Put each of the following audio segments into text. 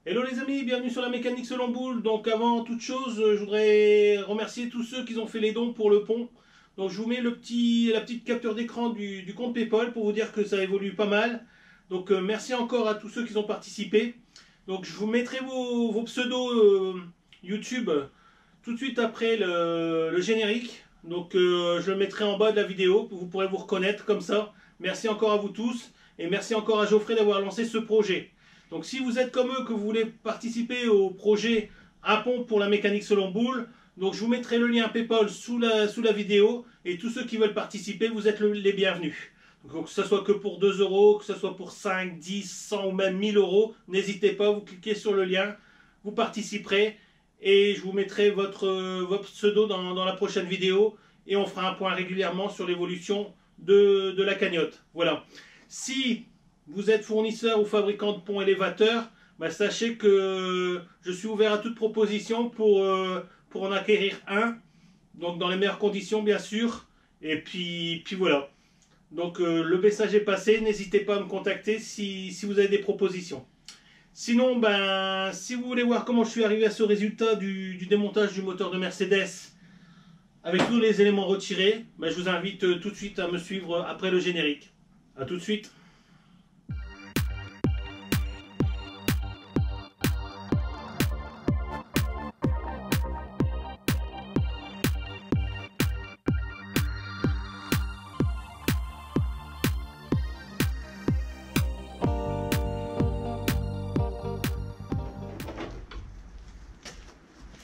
Hello les amis, bienvenue sur la mécanique selon boule. Donc avant toute chose, je voudrais remercier tous ceux qui ont fait les dons pour le pont. Donc je vous mets la petite capture d'écran du compte PayPal pour vous dire que ça évolue pas mal. Donc merci encore à tous ceux qui ont participé. Donc je vous mettrai vos pseudos YouTube tout de suite après le générique. Donc je le mettrai en bas de la vidéo, vous pourrez vous reconnaître comme ça. Merci encore à vous tous et merci encore à Geoffrey d'avoir lancé ce projet. Donc si vous êtes comme eux, que vous voulez participer au projet Un pont pour la mécanique selon boule, donc je vous mettrai le lien PayPal sous la vidéo, et tous ceux qui veulent participer, vous êtes les bienvenus. Donc que ce soit que pour 2 euros, que ce soit pour 5, 10, 100 ou même 1000 euros, n'hésitez pas, vous cliquez sur le lien, vous participerez, et je vous mettrai votre pseudo dans la prochaine vidéo, et on fera un point régulièrement sur l'évolution de la cagnotte. Voilà. Si vous êtes fournisseur ou fabricant de ponts élévateurs, bah sachez que je suis ouvert à toute proposition pour en acquérir un, donc dans les meilleures conditions bien sûr, et puis voilà. Donc le message est passé, n'hésitez pas à me contacter si vous avez des propositions. Sinon, ben, si vous voulez voir comment je suis arrivé à ce résultat du démontage du moteur de Mercedes avec tous les éléments retirés, ben, je vous invite tout de suite à me suivre après le générique. A tout de suite.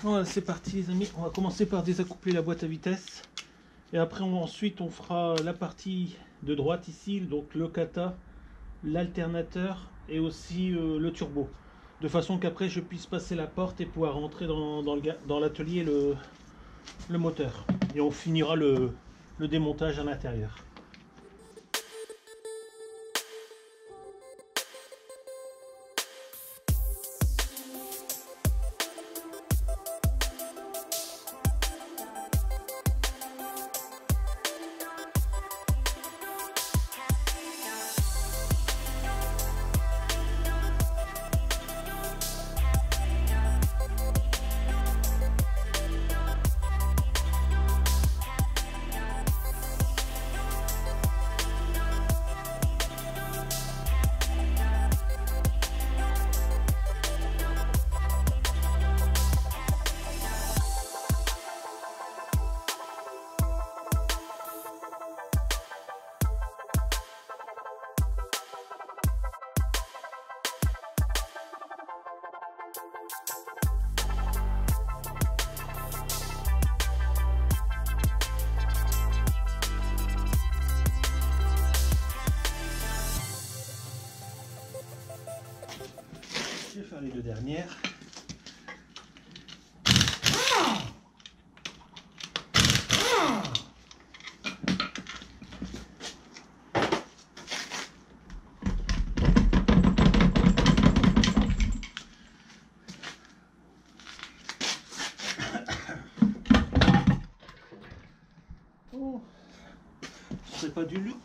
Voilà, c'est parti les amis, on va commencer par désaccoupler la boîte à vitesse et après ensuite on fera la partie de droite ici, donc le kata, l'alternateur et aussi le turbo, de façon qu'après je puisse passer la porte et pouvoir rentrer dans l'atelier le moteur, et on finira le démontage à l'intérieur. Je vais faire les deux dernières. Oh, ce n'est pas du look.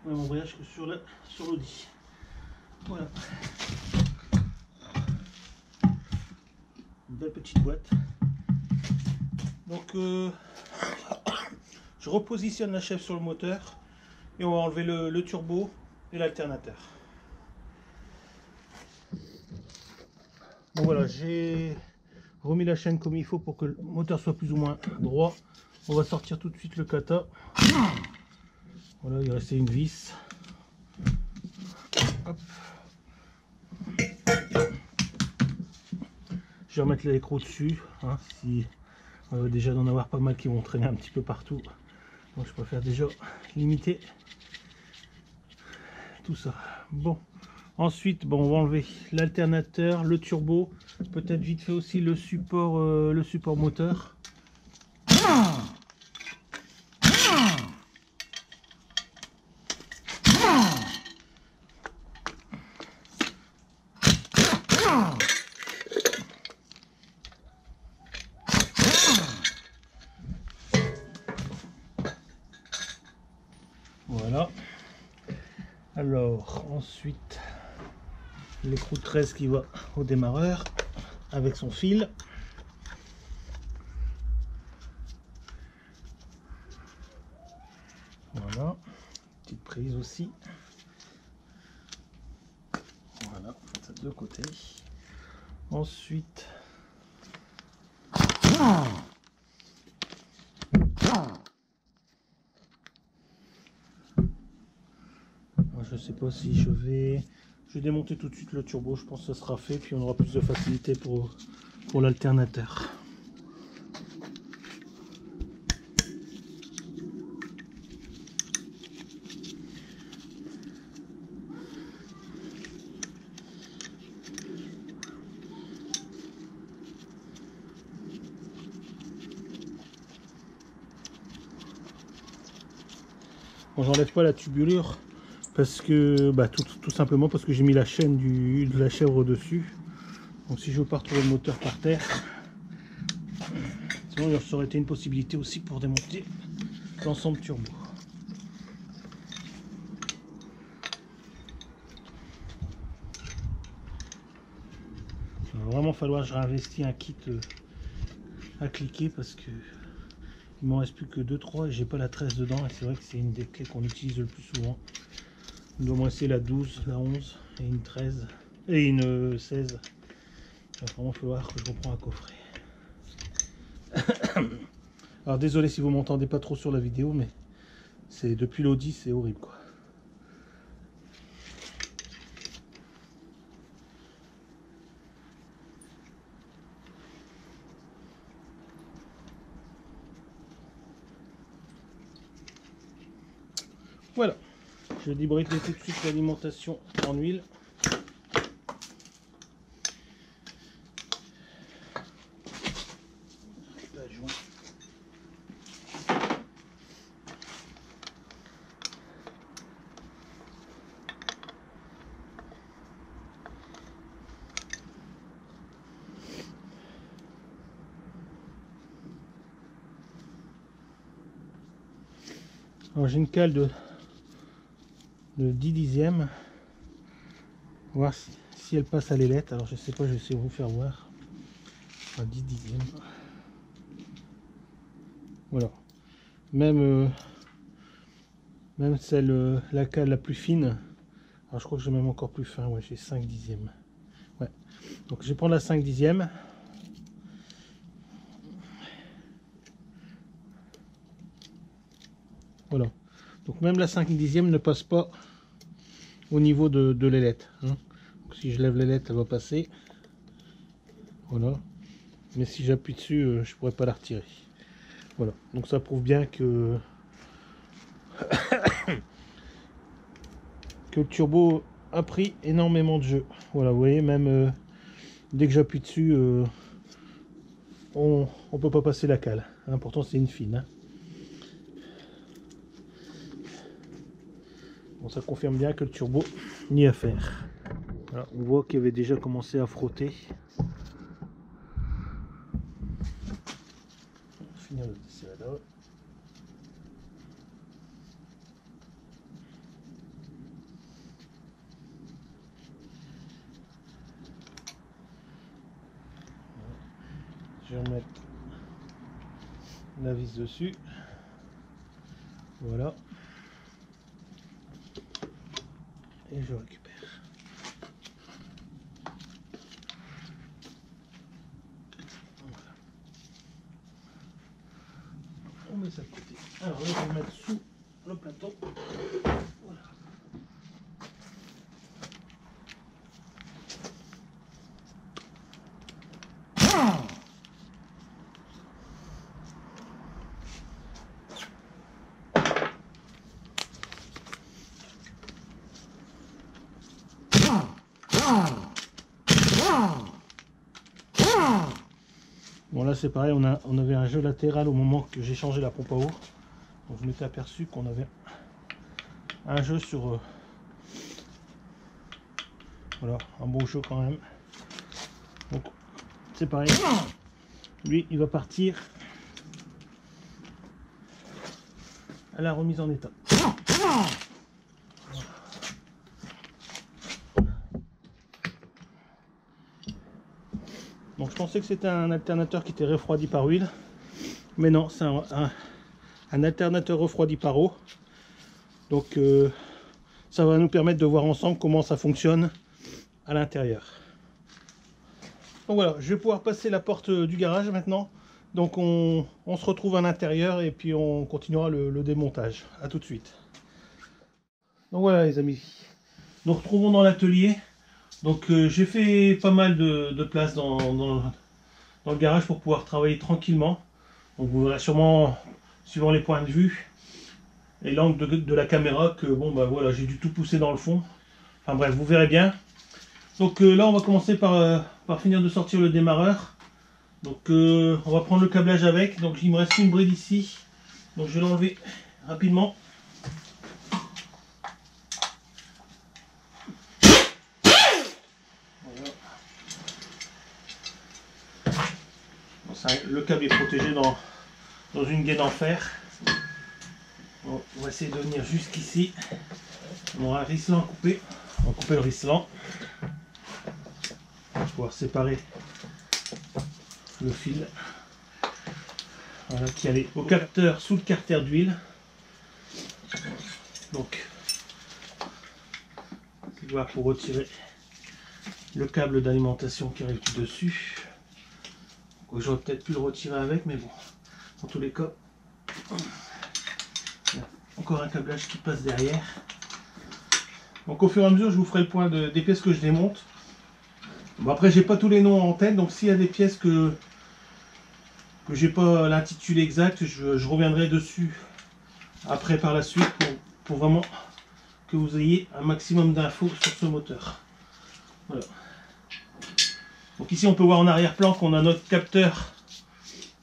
Ouais, on voyage que sur l'audi. Voilà. Une belle petite boîte. Donc je repositionne la chèvre sur le moteur et on va enlever le turbo et l'alternateur. Bon voilà, j'ai remis la chaîne comme il faut pour que le moteur soit plus ou moins droit. On va sortir tout de suite le kata. Voilà, il restait une vis. Hop. Je vais remettre l'écrou dessus, hein, si on va déjà d'en avoir pas mal qui vont traîner un petit peu partout. Donc je préfère déjà limiter tout ça. Bon, ensuite bon, on va enlever l'alternateur, le turbo, peut-être vite fait aussi le support moteur. Voilà. Alors ensuite l'écrou de 13 qui va au démarreur avec son fil. Voilà, petite prise aussi. Voilà, ça de côté. Ensuite, je sais pas si je vais démonter tout de suite le turbo, je pense que ça sera fait, puis on aura plus de facilité pour l'alternateur. Bon, j'enlève pas la tubulure parce que tout simplement parce que j'ai mis la chaîne de la chèvre dessus. Donc si je veux pas retrouver le moteur par terre, sinon ça aurait été une possibilité aussi pour démonter l'ensemble turbo. Il va vraiment falloir que je réinvestis un kit à cliquer parce que il m'en reste plus que 2-3 et j'ai pas la 13 dedans, et c'est vrai que c'est une des clés qu'on utilise le plus souvent. Donc moi c'est la 12, la 11 et une 13 et une 16. Il va vraiment falloir que je reprends un coffret. Alors désolé si vous m'entendez pas trop sur la vidéo, mais c'est depuis l'Audi, c'est horrible quoi. Voilà, je débride tout de suite l'alimentation en huile. Alors j'ai une cale de 10 dixièmes, voir si elle passe à l'ailette. Alors je sais pas, je vais essayer de vous faire voir. 10 dixièmes. Voilà. Même celle, la cale la plus fine. Alors je crois que j'ai même encore plus fin. Ouais, j'ai 5 dixièmes. Ouais. Donc je vais prendre la 5 dixièmes. Voilà. Donc même la 5 dixième ne passe pas au niveau de l'ailette. Hein. Si je lève l'ailette, elle va passer. Voilà. Mais si j'appuie dessus, je pourrais pas la retirer. Voilà. Donc ça prouve bien que que le turbo a pris énormément de jeu. Voilà, vous voyez, même dès que j'appuie dessus, on peut pas passer la cale. Hein, pourtant c'est une fine. Hein. Bon, ça confirme bien que le turbo n'y a affaire. Voilà, on voit qu'il avait déjà commencé à frotter. On va finir le desserrer là. Je vais remettre la vis dessus. Voilà. Et je récupère. Voilà. On met ça de côté. Alors là, je vais le mettre sous le plateau. Voilà. Bon là c'est pareil, on avait un jeu latéral au moment que j'ai changé la pompe à eau. Donc je m'étais aperçu qu'on avait un jeu sur voilà, un beau jeu quand même. Donc c'est pareil. Lui il va partir à la remise en état. Donc je pensais que c'était un alternateur qui était refroidi par huile, mais non, c'est un alternateur refroidi par eau. Donc ça va nous permettre de voir ensemble comment ça fonctionne à l'intérieur. Donc voilà, je vais pouvoir passer la porte du garage maintenant. Donc on se retrouve à l'intérieur et puis on continuera le démontage. A tout de suite. Donc voilà les amis, nous retrouvons dans l'atelier. Donc j'ai fait pas mal de place dans le garage pour pouvoir travailler tranquillement. Donc vous verrez sûrement, suivant les points de vue et l'angle de la caméra, que bon bah voilà, j'ai dû tout pousser dans le fond. Enfin bref, vous verrez bien. Donc là on va commencer par finir de sortir le démarreur. Donc on va prendre le câblage avec. Donc il me reste une bride ici, donc je vais l'enlever rapidement. Voilà. Bon, ça, le câble est protégé dans une gaine en fer. Bon, on va essayer de venir jusqu'ici. On aura un risselant à couper. On va couper le risselant. On va pouvoir séparer le fil. Voilà, qui allait au capteur sous le carter d'huile. Donc, je dois pour retirer le câble d'alimentation qui arrive dessus. J'aurais peut-être pu le retirer avec, mais bon, dans tous les cas, encore un câblage qui passe derrière. Donc au fur et à mesure, je vous ferai le point des pièces que je démonte. Bon, après, j'ai pas tous les noms en tête, donc s'il y a des pièces que j'ai pas l'intitulé exact, je reviendrai dessus après par la suite pour vraiment que vous ayez un maximum d'infos sur ce moteur. Voilà. Donc ici on peut voir en arrière-plan qu'on a notre capteur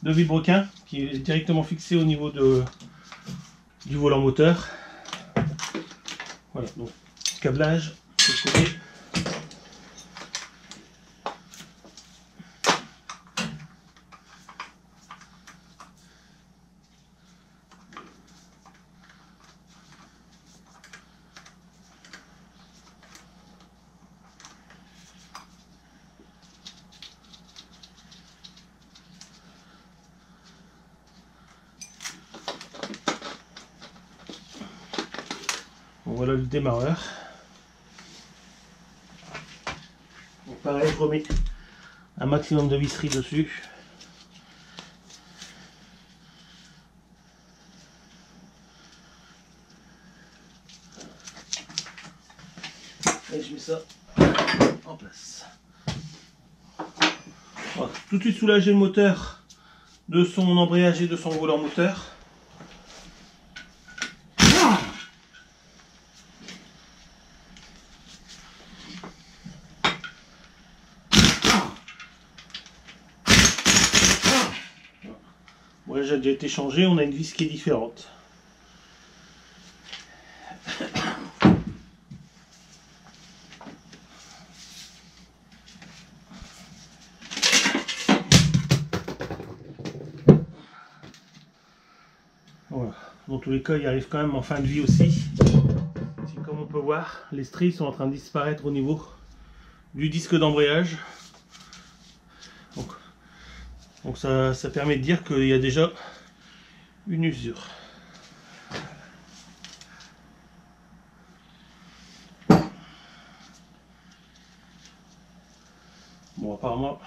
de vilebrequin qui est directement fixé au niveau du volant moteur. Voilà, donc câblage de ce côté. Voilà le démarreur. Donc pareil, je remets un maximum de visserie dessus. Et je mets ça en place. Voilà. Tout de suite soulager le moteur de son embrayage et de son volant moteur. Bon, j'ai déjà été changé, on a une vis qui est différente. Voilà. Dans tous les cas, il arrive quand même en fin de vie aussi. Si, comme on peut voir, les stries sont en train de disparaître au niveau du disque d'embrayage. Donc ça permet de dire qu'il y a déjà une usure. Bon, apparemment,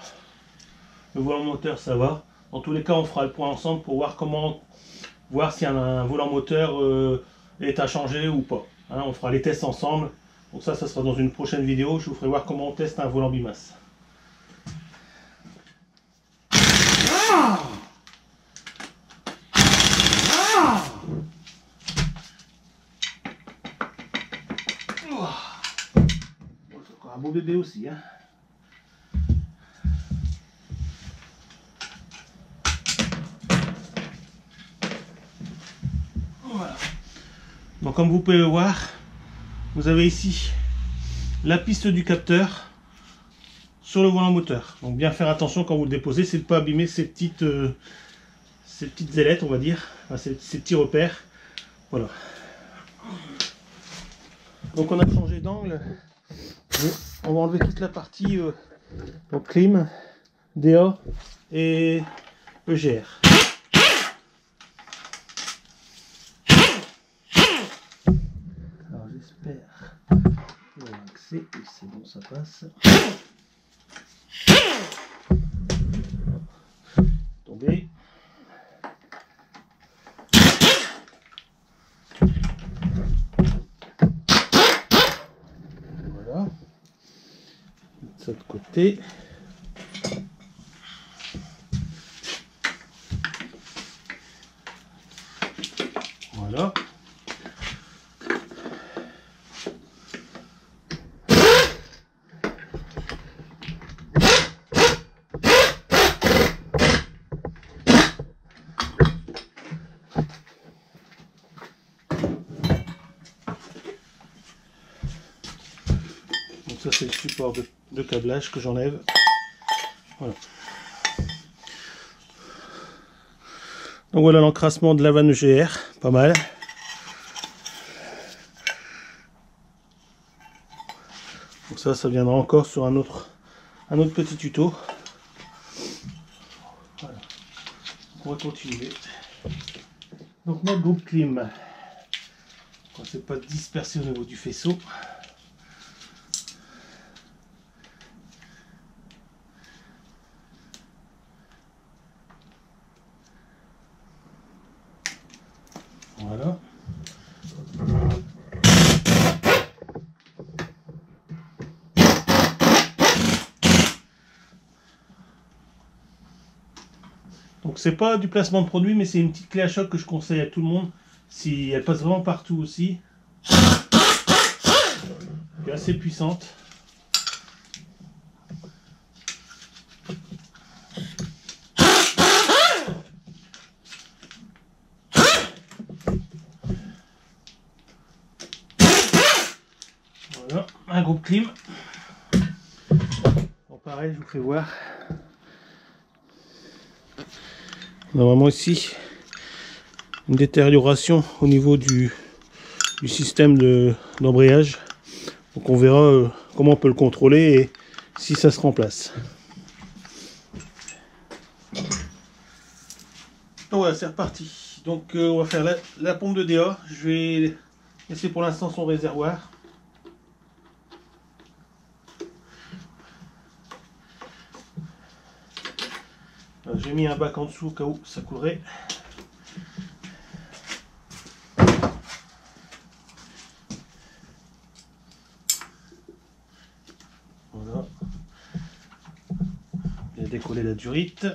le volant moteur ça va. Dans tous les cas, on fera le point ensemble pour voir si un volant moteur est à changer ou pas. Hein, on fera les tests ensemble. Donc ça sera dans une prochaine vidéo. Je vous ferai voir comment on teste un volant bimasse. C'est encore un beau bébé aussi. Hein. Voilà. Donc comme vous pouvez le voir, vous avez ici la piste du capteur sur le volant moteur. Donc bien faire attention quand vous le déposez, c'est de ne pas abîmer ces petites ailettes, on va dire, enfin, ces petits repères. Voilà. Donc on a changé d'angle. On va enlever toute la partie donc clim. DA et EGR. Alors j'espère avoir accès, et c'est bon, ça passe. Tombé. Voilà. Mettre ça de côté. Voilà. Donc ça c'est le support de câblage que j'enlève. Voilà. Donc voilà l'encrassement de la vanne EGR, pas mal. Donc ça viendra encore sur un autre petit tuto. Voilà. On va continuer. Donc notre groupe clim, on ne s'est pas dispersé au niveau du faisceau. Voilà. Donc c'est pas du placement de produit, mais c'est une petite clé à choc que je conseille à tout le monde. Si elle passe vraiment partout aussi. Elle est assez puissante. Voilà, un groupe clim. Bon, pareil, je vous fais voir. On a vraiment ici une détérioration au niveau du système d'embrayage. Donc on verra comment on peut le contrôler et si ça se remplace. Donc voilà, c'est reparti. Donc on va faire la pompe de DA. Je vais laisser pour l'instant son réservoir. J'ai mis un bac en dessous au cas où ça coulerait. Voilà. Bien décoller la durite.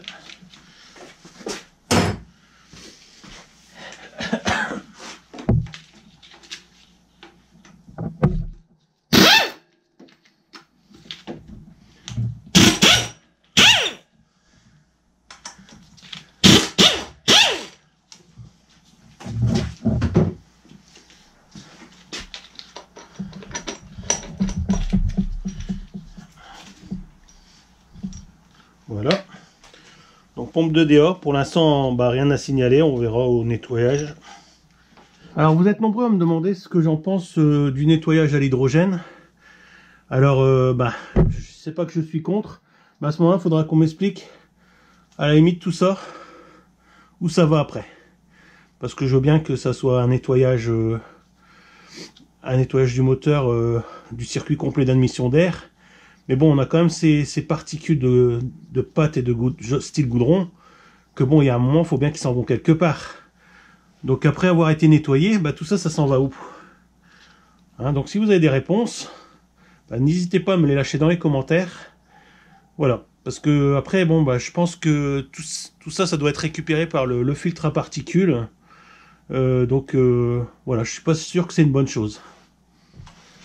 Voilà. Donc pompe de DA, pour l'instant bah, rien à signaler, on verra au nettoyage. Alors vous êtes nombreux à me demander ce que j'en pense du nettoyage à l'hydrogène. Alors bah, je sais pas que je suis contre, mais à ce moment-là il faudra qu'on m'explique à la limite tout ça, où ça va après. Parce que je veux bien que ça soit un nettoyage du moteur, du circuit complet d'admission d'air. Mais bon, on a quand même ces particules de pâte et de style goudron, que bon, il y a un moment, il faut bien qu'ils s'en vont quelque part. Donc après avoir été nettoyé, bah, tout ça, ça s'en va où? Hein, donc si vous avez des réponses, bah, n'hésitez pas à me les lâcher dans les commentaires. Voilà, parce que après, bon, bah, je pense que tout ça, ça doit être récupéré par le filtre à particules. Donc voilà, je suis pas sûr que c'est une bonne chose.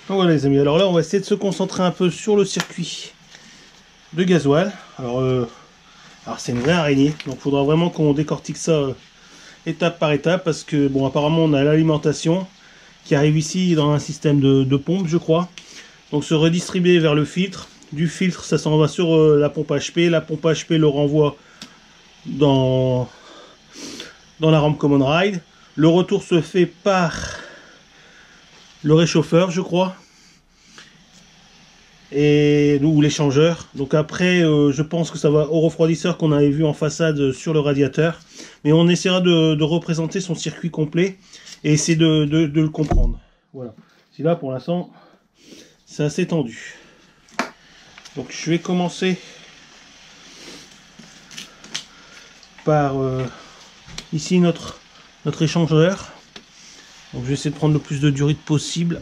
Donc voilà les amis, alors là on va essayer de se concentrer un peu sur le circuit de gasoil. Alors c'est une vraie araignée, donc il faudra vraiment qu'on décortique ça étape par étape, parce que bon, apparemment on a l'alimentation qui arrive ici dans un système de pompe, je crois. Donc se redistribuer vers le filtre, du filtre ça s'en va sur la pompe HP le renvoie dans la rampe Common Ride. Le retour se fait par le réchauffeur, je crois. et ou l'échangeur. Donc après, je pense que ça va au refroidisseur qu'on avait vu en façade sur le radiateur. Mais on essaiera de représenter son circuit complet et essayer de le comprendre. Voilà. Si là, pour l'instant, c'est assez tendu. Donc je vais commencer par ici notre échangeur. Donc je vais essayer de prendre le plus de durite possible.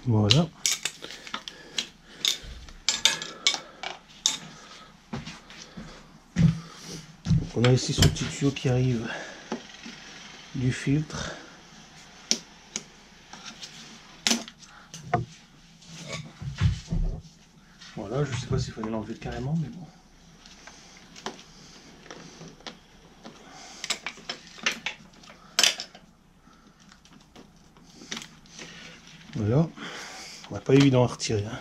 Voilà. Donc on a ici ce petit tuyau qui arrive du filtre. Voilà, je sais pas s'il fallait l'enlever carrément, mais bon. Voilà. Bah, pas évident à retirer. Hein.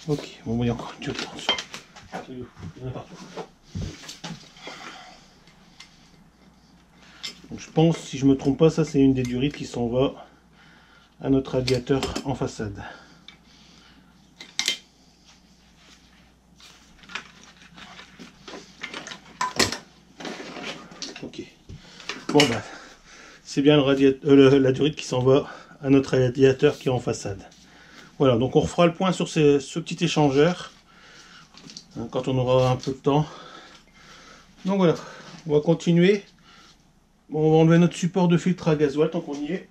Ok, bon, il y a encore une durite en dessous. Il y en a partout. Donc, je pense, si je me trompe pas, ça c'est une des durites qui s'en va à notre radiateur en façade. Ok. Bon bah, c'est bien la durite qui s'en va à notre radiateur qui est en façade. Voilà, donc on refera le point sur ce petit échangeur quand on aura un peu de temps. Donc voilà, on va continuer. Bon, on va enlever notre support de filtre à gasoil tant qu'on y est.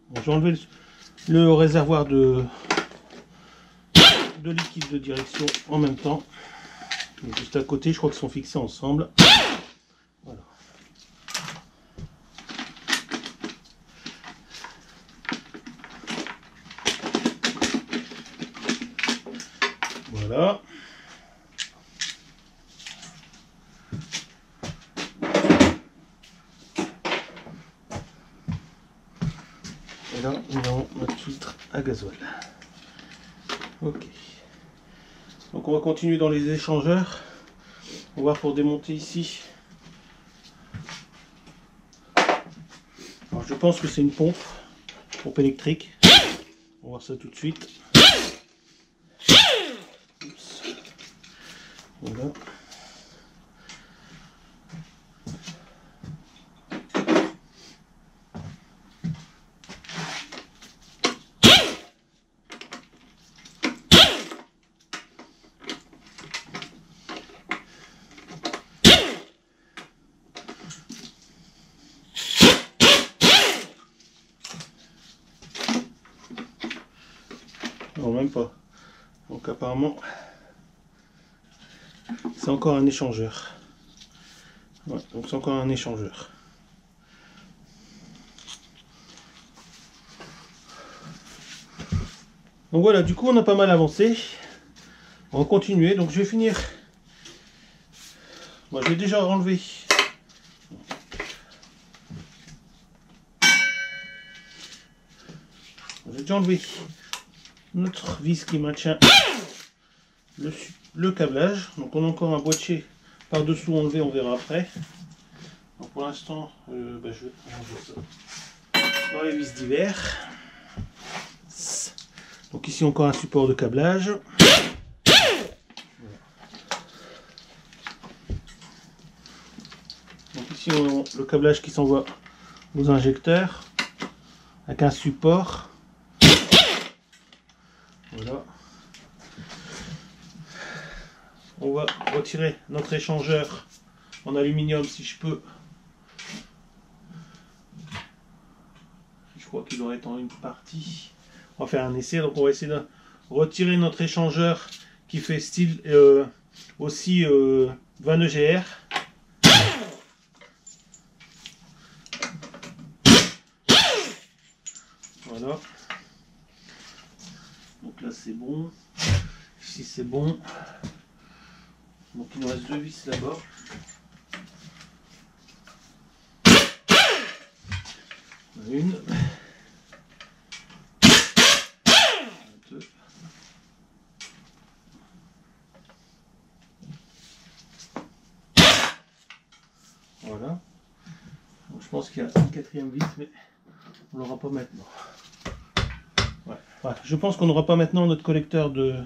Bon, je vais enlever le réservoir de liquide de direction en même temps. Donc, juste à côté, je crois qu'ils sont fixés ensemble. Voilà. Voilà. Et là, nous avons notre filtre à gasoil. Ok. Donc on va continuer dans les échangeurs. On va voir pour démonter ici. Alors je pense que c'est une pompe électrique. On va voir ça tout de suite. Oups. Voilà. Non, même pas. Donc apparemment, c'est encore un échangeur. Ouais, donc c'est encore un échangeur. Donc voilà, du coup on a pas mal avancé. On va continuer. Donc je vais finir. Bon, je vais déjà enlever. J'ai déjà enlevé notre vis qui maintient le câblage. Donc on a encore un boîtier par-dessous enlevé, on verra après. Donc pour l'instant, je vais ranger ça dans les vis d'hiver. Donc ici encore un support de câblage. Donc ici on a le câblage qui s'envoie aux injecteurs avec un support. Voilà. On va retirer notre échangeur en aluminium si je peux. Je crois qu'il doit être en une partie. On va faire un essai, donc on va essayer de retirer notre échangeur qui fait style aussi 22 GR. Voilà. Donc là c'est bon. Ici c'est bon. Donc il nous reste deux vis là-bas. Une. Deux. Voilà. Donc je pense qu'il y a une quatrième vis, mais on l'aura pas maintenant. Ouais. Ouais. Je pense qu'on n'aura pas maintenant notre collecteur de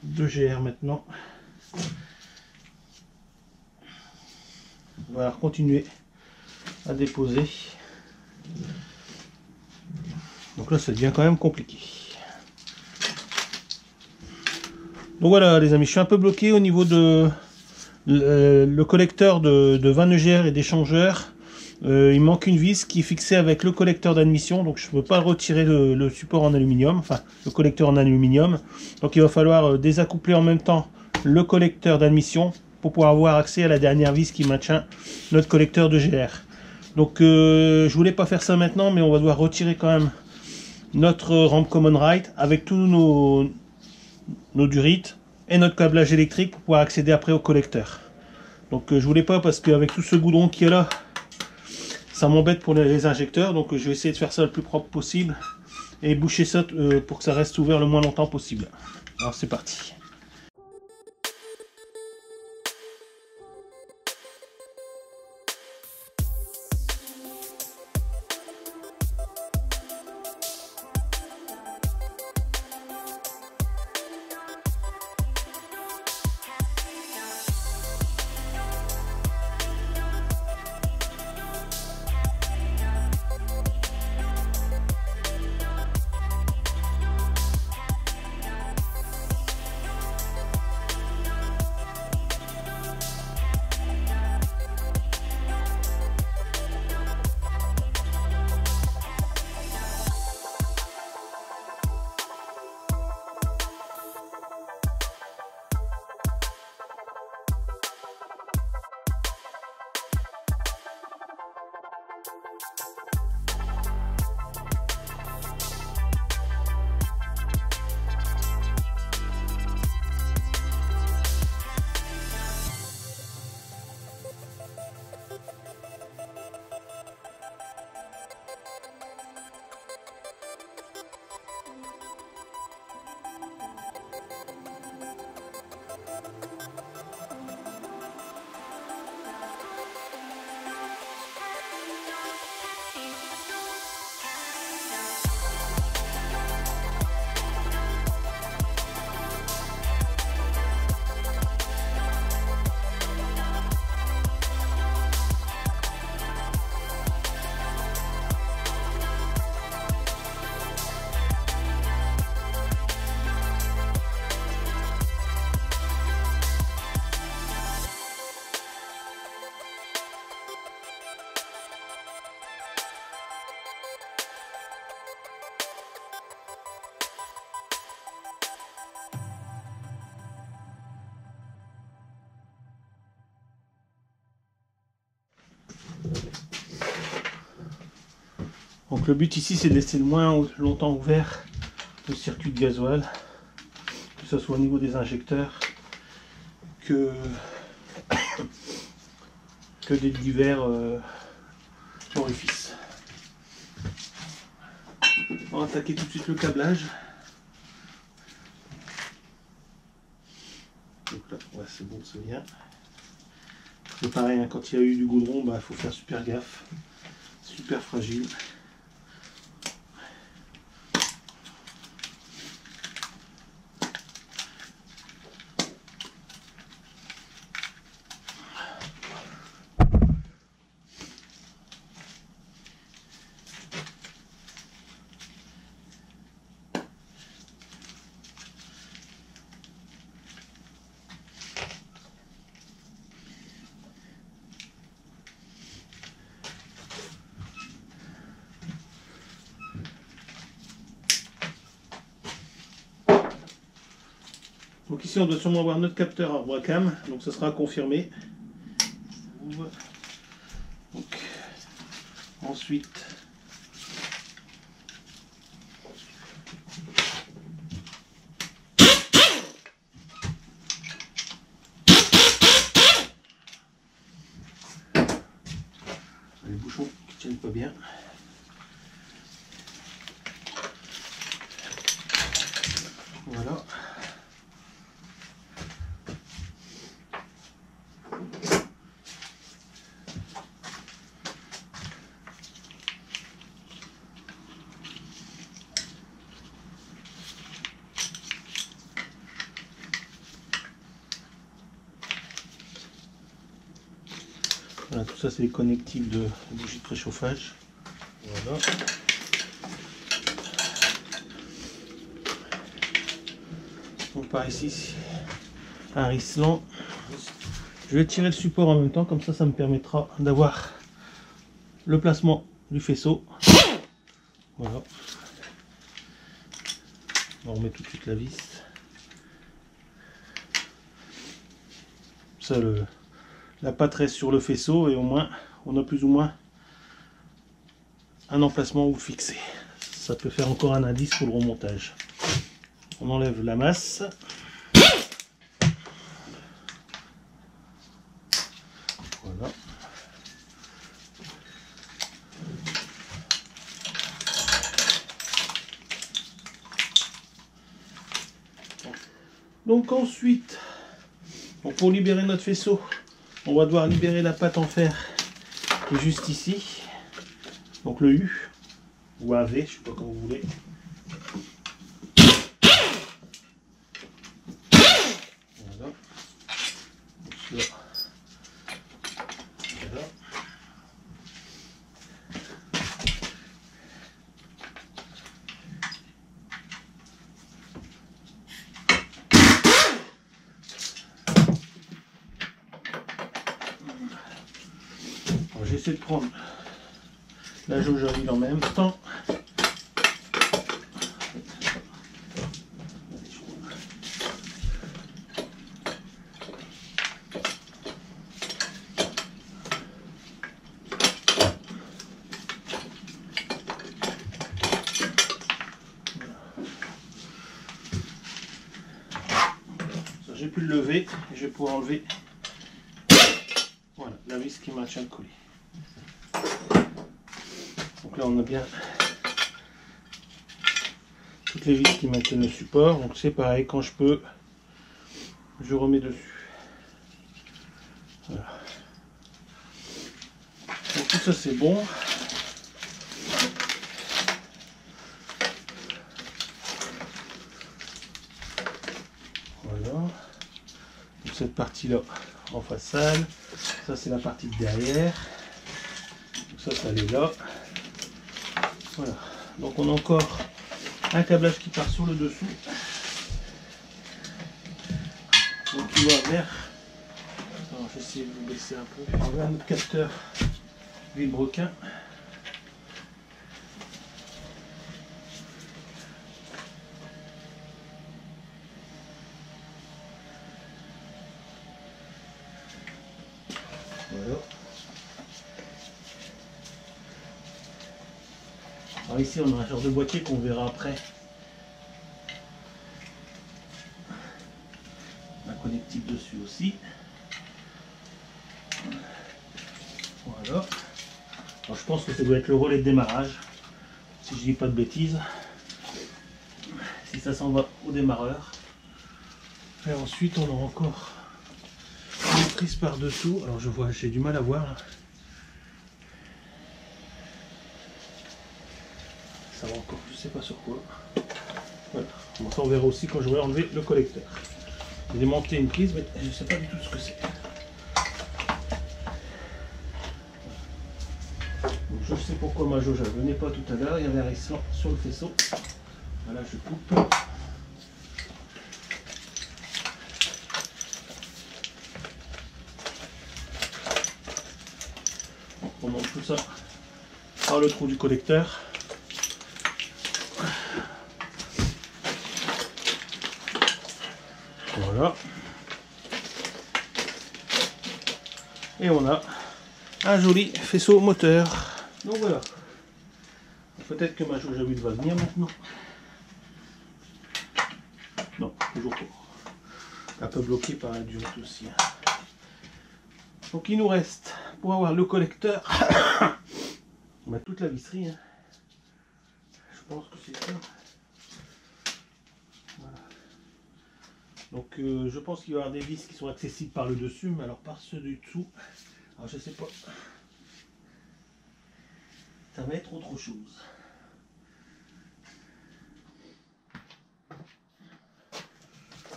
GR maintenant. On va continuer à déposer. Donc là ça devient quand même compliqué. Donc voilà les amis, je suis un peu bloqué au niveau de le collecteur de 22 GR et d'échangeur. Il manque une vis qui est fixée avec le collecteur d'admission, donc je ne peux pas retirer le support en aluminium, enfin le collecteur en aluminium. Donc il va falloir désaccoupler en même temps le collecteur d'admission pour pouvoir avoir accès à la dernière vis qui maintient notre collecteur de GR. Donc je voulais pas faire ça maintenant, mais on va devoir retirer quand même notre rampe Common Ride avec tous nos durites et notre câblage électrique pour pouvoir accéder après au collecteur. Donc je voulais pas, parce qu'avec tout ce goudron qui est là, ça m'embête pour les injecteurs. Donc je vais essayer de faire ça le plus propre possible et boucher ça pour que ça reste ouvert le moins longtemps possible. Alors c'est parti. Donc le but ici c'est de laisser le moins longtemps ouvert le circuit de gasoil, que ce soit au niveau des injecteurs que des divers orifices. On va attaquer tout de suite le câblage. Donc là, ouais, c'est bon, c'est bien. C'est pareil, hein, quand il y a eu du goudron, il faut faire super gaffe. Super fragile. Donc ici on doit sûrement avoir notre capteur à Wacom, donc ça sera confirmé. Donc, ensuite les bouchons qui tiennent pas bien. Voilà. Voilà, tout ça c'est les connectibles de bougie de préchauffage. Voilà. Donc par ici, un risselant. Je vais tirer le support en même temps, comme ça me permettra d'avoir le placement du faisceau. Voilà. On remet tout de suite la vis. Ça, la patte reste sur le faisceau et au moins on a plus ou moins un emplacement où le fixer. Ça peut faire encore un indice pour le remontage. On enlève la masse. Voilà. Donc ensuite, pour libérer notre faisceau, on va devoir libérer la patte en fer qui est juste ici. Donc le U ou un V, je ne sais pas comment vous voulez. Voilà. Voilà. J'essaie de prendre la jauge à huile en même temps. J'ai pu le lever et je vais pouvoir enlever voilà, la vis qui maintient le colis. Donc là on a bien toutes les vis qui maintiennent le support. Donc c'est pareil, quand je peux, je remets dessus. Voilà. Donc tout ça c'est bon. Voilà. Donc cette partie là en façade. Ça c'est la partie de derrière. Donc ça allait là. Voilà. Donc on a encore un câblage qui part sur le dessous. Donc il va vers. Alors j'essaie de vous baisser un peu. Vers notre capteur vilebrequin. Voilà. Alors ici on a un genre de boîtier qu'on verra après. Un connectique dessus aussi. Voilà. Alors je pense que ça doit être le relais de démarrage. si je dis pas de bêtises, si ça s'en va au démarreur. Et ensuite on aura encore une prise par dessous. Alors je vois, j'ai du mal à voir là. Ça va encore, je sais pas sur quoi. Voilà. Bon, ça on verra aussi quand j'aurai enlevé le collecteur. J'ai démonté une prise mais je sais pas du tout ce que c'est. Je sais pourquoi ma jauge ne venait pas tout à l'heure, il y avait un rissort sur le faisceau. Voilà, je coupe. On monte tout ça par le trou du collecteur. Voilà. Et on a un joli faisceau moteur. Donc voilà. Peut-être que ma jauge à huile va venir maintenant. Non, toujours pas. Un peu bloqué par la durite aussi. Donc il nous reste, pour avoir le collecteur, on met toute la visserie. Hein. Je pense que c'est ça. Voilà. Donc je pense qu'il va y avoir des vis qui sont accessibles par le dessus, mais alors par ceux du dessous, alors je sais pas. Ça va être autre chose.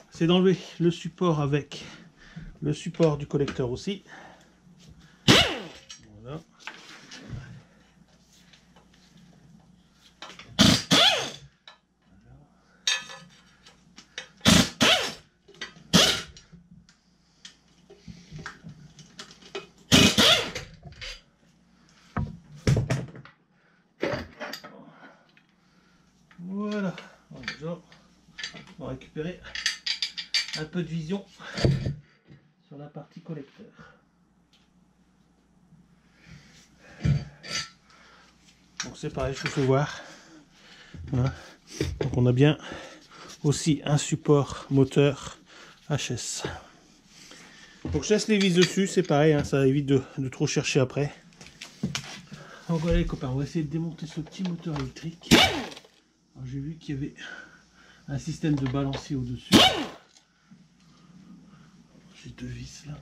C'est d'enlever le support avec le support du collecteur aussi. Voilà. Voilà. Voilà. On va récupérer un peu de vision sur la partie collecteur. Donc c'est pareil, je vous fais voir. Voilà. Donc on a bien aussi un support moteur HS. Donc je laisse les vis dessus, c'est pareil, hein, ça évite de trop chercher après. Donc voilà les copains, on va essayer de démonter ce petit moteur électrique. J'ai vu qu'il y avait un système de balancier au-dessus. J'ai deux vis là.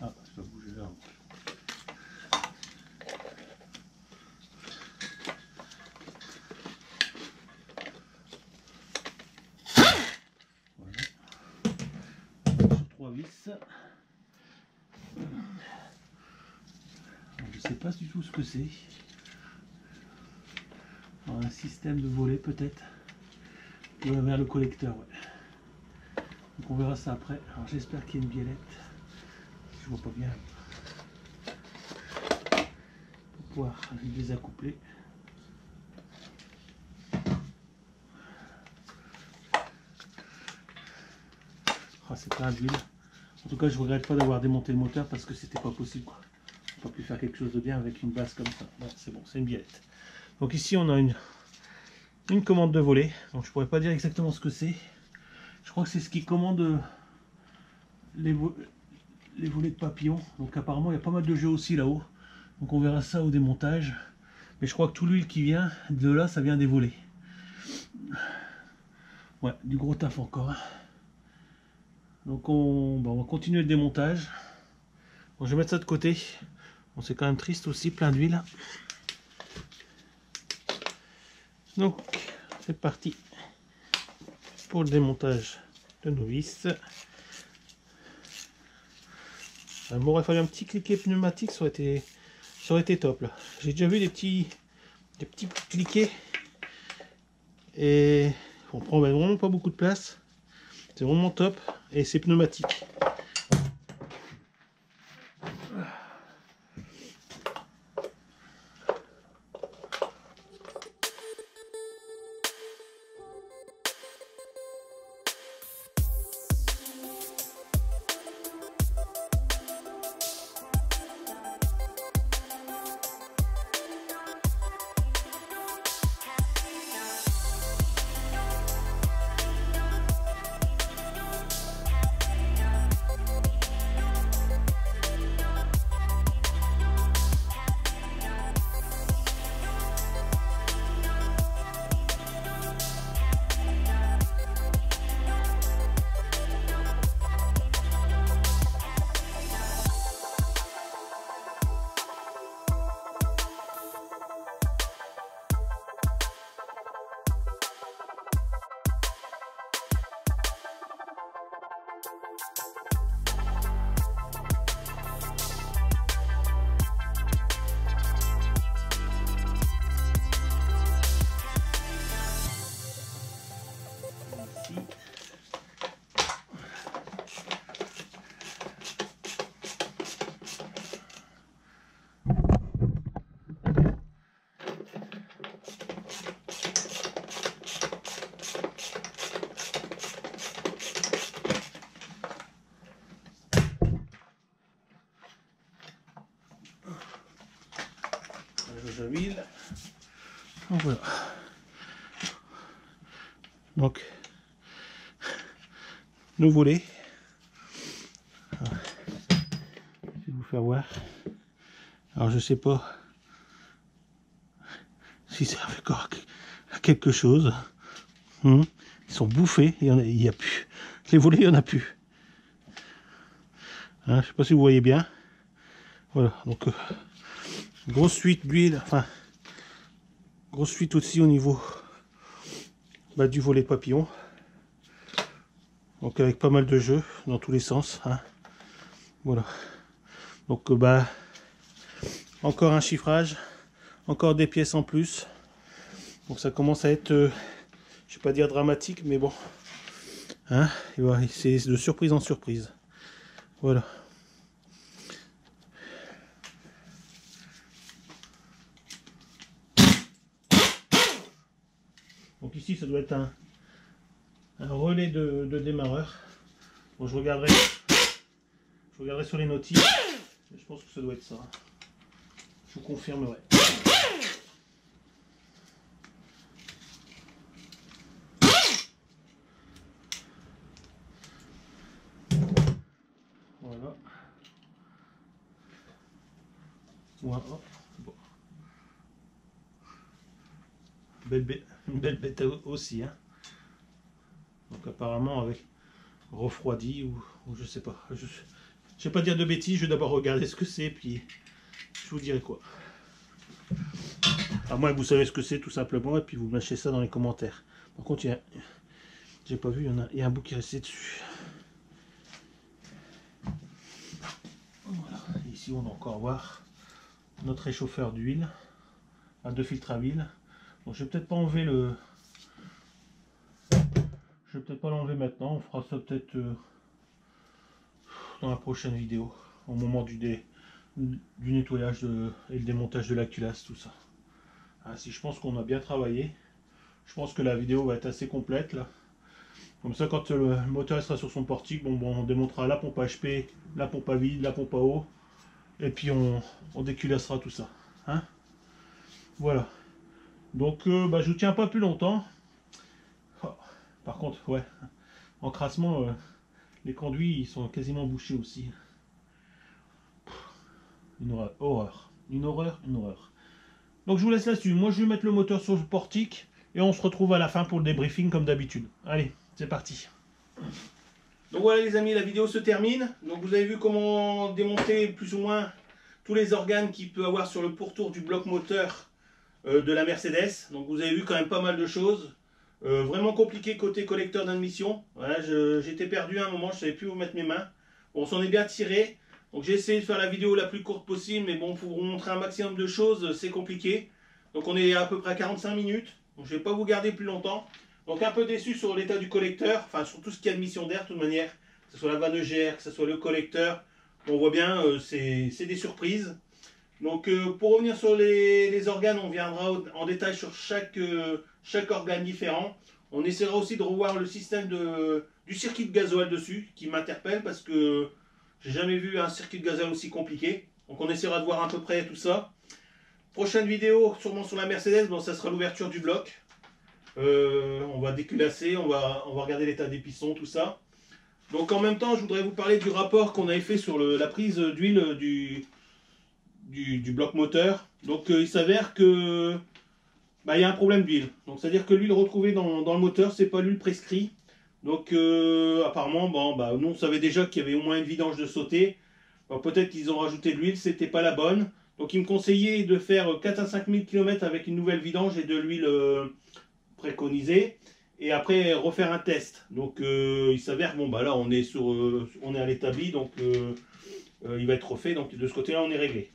Ah, ça va bouger là. Voilà. Sur trois vis. Je sais pas du tout ce que c'est. Un système de volet peut-être. Qui va vers le collecteur, ouais. Donc on verra ça après. Alors j'espère qu'il y a une biellette. Je vois pas bien. Pour pouvoir les accoupler. Ah, c'est plein d'huile. En tout cas, je regrette pas d'avoir démonté le moteur parce que c'était pas possible, quoi. On n'a pas pu faire quelque chose de bien avec une base comme ça. Ouais, c'est bon, c'est une biellette. Donc ici on a une commande de volet. Donc je pourrais pas dire exactement ce que c'est. Je crois que c'est ce qui commande les volets de papillon. Donc apparemment il y a pas mal de jeux aussi là-haut. Donc on verra ça au démontage. Mais je crois que tout l'huile qui vient de là, ça vient des volets. Ouais, du gros taf encore. Donc on va continuer le démontage. Bon, je vais mettre ça de côté. Bon, c'est quand même triste aussi, plein d'huile. Donc c'est parti pour le démontage de nos vis. Bon, il aurait fallu un petit cliquet pneumatique, ça aurait été top là. J'ai déjà vu des petits cliquets et on prend vraiment pas beaucoup de place. C'est vraiment top et c'est pneumatique. jauge à huile. Donc voilà. Donc, nous volets. Je vais vous faire voir. Alors je sais pas si ça fait encore quelque chose. Ils sont bouffés, il y a plus. Les volets, il n'y en a plus. Hein, je sais pas si vous voyez bien. Voilà, donc grosse fuite d'huile, enfin grosse fuite aussi au niveau du volet papillon. Donc avec pas mal de jeux dans tous les sens. Hein. Voilà. Donc encore un chiffrage, encore des pièces en plus. Donc ça commence à être, je vais pas dire dramatique, mais bon. Hein, c'est de surprise en surprise. Voilà. Donc ici ça doit être un relais de démarreur. Bon, je regarderai sur les notices. Je pense que ça doit être ça. Je vous confirmerai. Voilà. Voilà. Bon. Une belle bête aussi. Hein. Donc apparemment avec refroidi ou je sais pas. Je vais pas dire de bêtises, je vais d'abord regarder ce que c'est, puis je vous dirai quoi. À moins que vous savez ce que c'est tout simplement, et puis vous lâchez ça dans les commentaires. Par contre, j'ai pas vu, il y a un bout qui est resté dessus. Voilà. Ici on va encore voir notre réchauffeur d'huile à 2 filtres à huile. Donc je vais peut-être pas enlever je vais peut-être pas l'enlever maintenant, on fera ça peut-être dans la prochaine vidéo, au moment du nettoyage et le démontage de la culasse, tout ça. Ainsi, je pense qu'on a bien travaillé. Je pense que la vidéo va être assez complète là. Comme ça, quand le moteur sera sur son portique, bon, on démontera la pompe à HP, la pompe à vide, la pompe à eau, et puis on déculassera tout ça. Hein, voilà. Donc, je vous tiens pas plus longtemps. Oh, par contre, ouais, encrassement, les conduits ils sont quasiment bouchés aussi. Une horreur, une horreur, une horreur. Donc je vous laisse là-dessus. Moi je vais mettre le moteur sur le portique et on se retrouve à la fin pour le débriefing comme d'habitude. Allez, c'est parti. Donc voilà les amis, la vidéo se termine. Donc vous avez vu comment démonter plus ou moins tous les organes qu'il peut avoir sur le pourtour du bloc moteur de la Mercedes. Donc vous avez vu quand même pas mal de choses. Vraiment compliqué côté collecteur d'admission. Voilà, j'étais perdu à un moment, je ne savais plus où mettre mes mains. Bon, on s'en est bien tiré. Donc j'ai essayé de faire la vidéo la plus courte possible, mais bon, pour vous montrer un maximum de choses, c'est compliqué. Donc on est à peu près à 45 minutes. Donc je ne vais pas vous garder plus longtemps. Donc un peu déçu sur l'état du collecteur, enfin sur tout ce qui est admission d'air de toute manière, que ce soit la vanne EGR, que ce soit le collecteur. On voit bien, c'est des surprises. Donc pour revenir sur les organes, on viendra en détail sur chaque organe différent. On essaiera aussi de revoir le système du circuit de gasoil dessus, qui m'interpelle parce que j'ai jamais vu un circuit de gasoil aussi compliqué. Donc on essaiera de voir à peu près tout ça. Prochaine vidéo, sûrement sur la Mercedes, bon, ça sera l'ouverture du bloc. On va déculasser, on va regarder l'état des pistons, tout ça. Donc en même temps, je voudrais vous parler du rapport qu'on avait fait sur la prise d'huile du bloc moteur. Donc il s'avère que il y a un problème d'huile. Donc c'est à dire que l'huile retrouvée dans le moteur, c'est pas l'huile prescrite. Donc apparemment, nous on savait déjà qu'il y avait au moins une vidange de sauter. Peut-être qu'ils ont rajouté de l'huile, c'était pas la bonne. Donc ils me conseillaient de faire 4 à 5 000 km avec une nouvelle vidange et de l'huile préconisée. Et après refaire un test. Donc il s'avère que là on est à l'établi, donc il va être refait. Donc de ce côté-là on est réglé.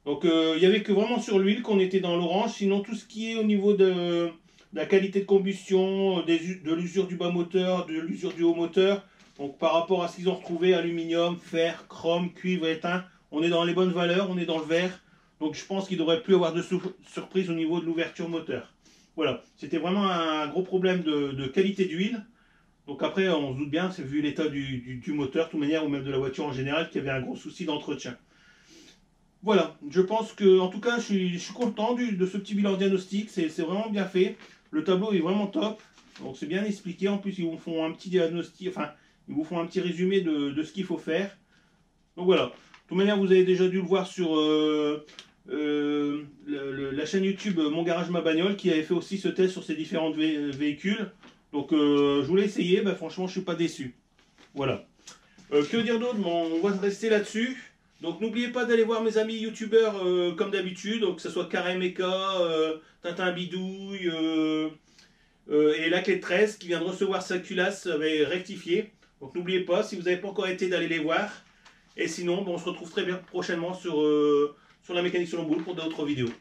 Donc il n'y avait que vraiment sur l'huile qu'on était dans l'orange. Sinon tout ce qui est au niveau de la qualité de combustion, de l'usure du bas moteur, de l'usure du haut moteur. Donc par rapport à ce qu'ils ont retrouvé, aluminium, fer, chrome, cuivre, étain, on est dans les bonnes valeurs, on est dans le vert. Donc je pense qu'il ne devrait plus avoir de surprise au niveau de l'ouverture moteur. Voilà, c'était vraiment un gros problème de qualité d'huile. Donc après on se doute bien, c'est vu l'état du moteur, de toute manière, ou même de la voiture en général, qu'il y avait un gros souci d'entretien. Voilà, je pense que, en tout cas, je suis content de ce petit bilan diagnostic. C'est vraiment bien fait. Le tableau est vraiment top. Donc, c'est bien expliqué. En plus, ils vous font un petit diagnostic, enfin, ils vous font un petit résumé de ce qu'il faut faire. Donc, voilà. De toute manière, vous avez déjà dû le voir sur la chaîne YouTube Mon Garage Ma Bagnole qui avait fait aussi ce test sur ces différents véhicules. Donc, je voulais essayer. Bah, franchement, je suis pas déçu. Voilà. Que dire d'autre? Bon, on va rester là-dessus. Donc n'oubliez pas d'aller voir mes amis youtubeurs comme d'habitude, donc que ce soit Karameka, Tintin Bidouille et la clé de 13 qui vient de recevoir sa culasse rectifiée. Donc n'oubliez pas, si vous n'avez pas encore été, d'aller les voir. Et sinon, bon, on se retrouve très bien prochainement sur la mécanique sur le boule pour d'autres vidéos.